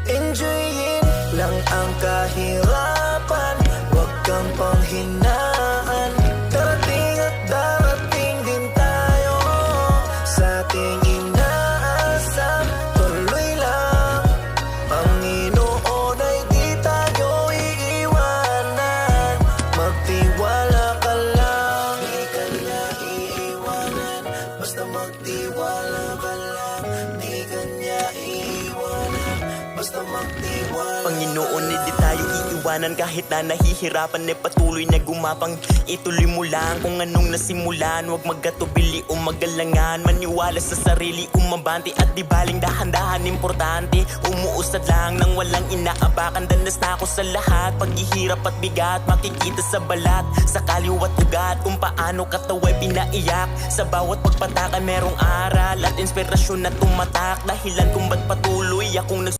Enjoyin lang ang kahirapan, huwag kang panghinaan. Darating at darating din tayo sa ating inaasam. Tuloy lang, Panginoon ay di tayo iiwanan. Magtiwala ka lang, di ka niya iiwanan. Basta magtiwala ka lang, di ka niya iiwanan. Basta magtiwala. Panginoon, hindi tayo iiwanan kahit na nahihirapan, patuloy na gumapang. Ituloy mo lang kung anong nasimulan, huwag magkatubili o magalangan. Maniwala sa sarili, umabante at di baling dahan-dahan. Importante, umuusad lang nang walang inaapakan. Danas na ako sa lahat, paghihirap at bigat, makikita sa balat, sa kaliwat ugat, kung paano katawa'y pinaiyak. Sa bawat pagpataka merong aral at inspirasyon na tumatak, dahilan kung ba't patuloy akong